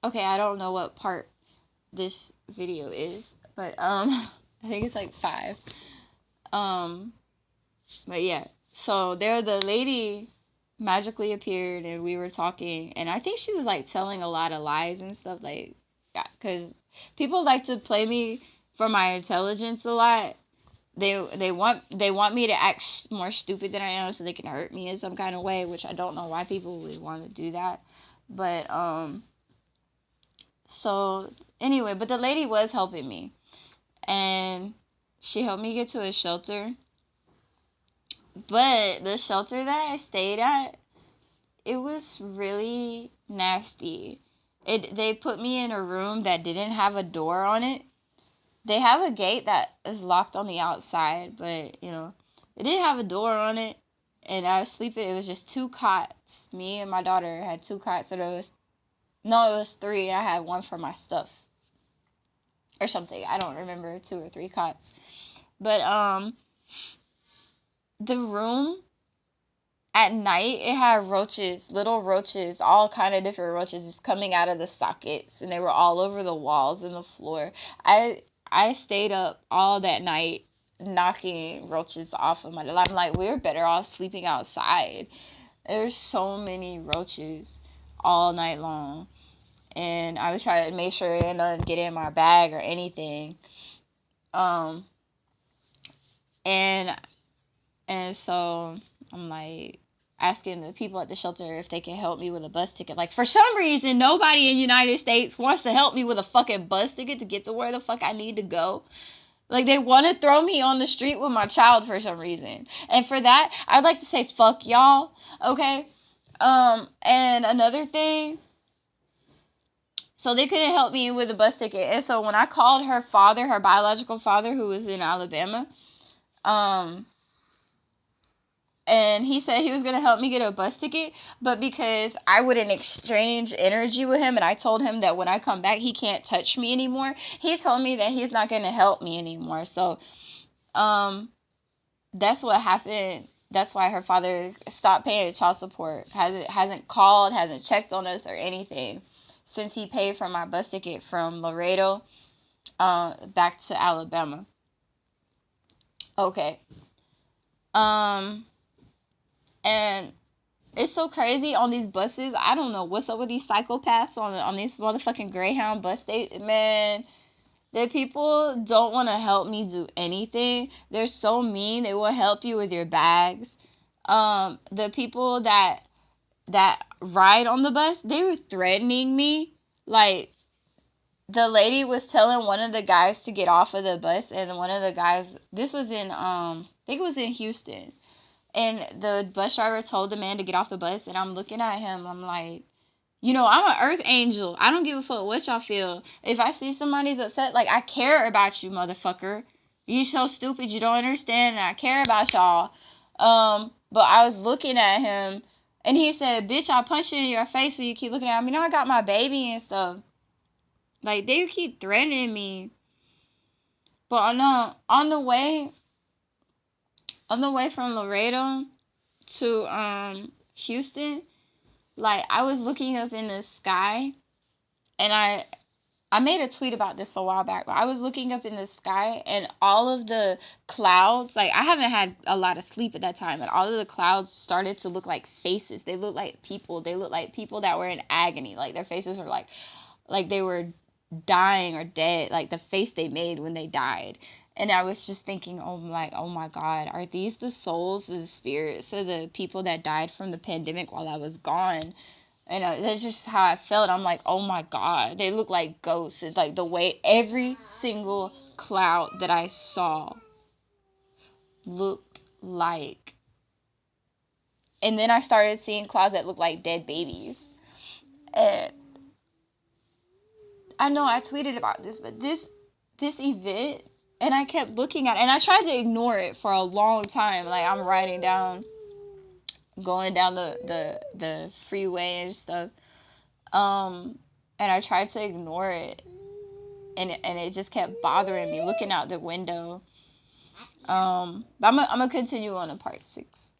Okay, I don't know what part this video is, but I think it's like 5. Um, but yeah, so there the lady magically appeared and we were talking, and I think she was like telling a lot of lies and stuff, like, yeah, because people like to play me for my intelligence a lot. They want me to act more stupid than I am so they can hurt me in some kind of way, which I don't know why people would want to do that. But so anyway, but the lady was helping me, and she helped me get to a shelter. But the shelter that I stayed at, it was really nasty. They put me in a room that didn't have a door on it. They have a gate that is locked on the outside, but it didn't have a door on it. And I was sleeping. It was just 2 cots. Me and my daughter had 2 cots. So it was 3. I had one for my stuff or something. I don't remember, 2 or 3 cots. But the room at night, it had roaches, little roaches, all kind of different roaches just coming out of the sockets, and they were all over the walls and the floor. I stayed up all that night knocking roaches off of my. I'm like, we're better off sleeping outside. There's so many roaches all night long, and I would try to make sure it didn't get in my bag or anything. Um, and so I'm like asking the people at the shelter if they can help me with a bus ticket. Like, for some reason, nobody in the United States wants to help me with a fucking bus ticket to get to where the fuck I need to go. Like, they want to throw me on the street with my child for some reason. And for that, I'd like to say fuck y'all, okay? And another thing, so they couldn't help me with a bus ticket. And so when I called her father, her biological father, who was in Alabama, and he said he was going to help me get a bus ticket, but because I wouldn't exchange energy with him, and I told him that when I come back he can't touch me anymore, he told me that he's not going to help me anymore. So that's what happened. That's why her father stopped paying child support. Hasn't called, hasn't checked on us or anything since he paid for my bus ticket from Laredo back to Alabama. Okay. And it's so crazy on these buses. I don't know what's up with these psychopaths on these motherfucking Greyhound bus station. Man, the people don't want to help me do anything. They're so mean. They will help you with your bags. The people that ride on the bus, they were threatening me. Like, the lady was telling one of the guys to get off of the bus, and one of the guys, this was in I think it was in Houston. And the bus driver told the man to get off the bus, and I'm looking at him. I'm like, I'm an earth angel. I don't give a fuck what y'all feel. If I see somebody's upset, like, I care about you, motherfucker. You so stupid you don't understand, and I care about y'all. But I was looking at him, and he said, bitch, I'll punch you in your face when you keep looking at me. I got my baby and stuff. Like, they keep threatening me. But on the way from Laredo to Houston, like, I was looking up in the sky, and I made a tweet about this a while back, but I was looking up in the sky, and all of the clouds, like, I haven't had a lot of sleep at that time, and all of the clouds started to look like faces. They look like people. They look like people that were in agony. Like, their faces were like they were dying or dead, like the face they made when they died. And I was just thinking, oh my God, are these the souls, the spirits of the people that died from the pandemic while I was gone? And that's just how I felt. I'm like, oh my God, they look like ghosts. It's like the way every single cloud that I saw looked like. And then I started seeing clouds that looked like dead babies. And I know I tweeted about this, but this event, and I kept looking at it, and I tried to ignore it for a long time. Like, I'm riding down, going down the freeway and stuff. And I tried to ignore it, and it just kept bothering me looking out the window. But I'm gonna continue on to part 6.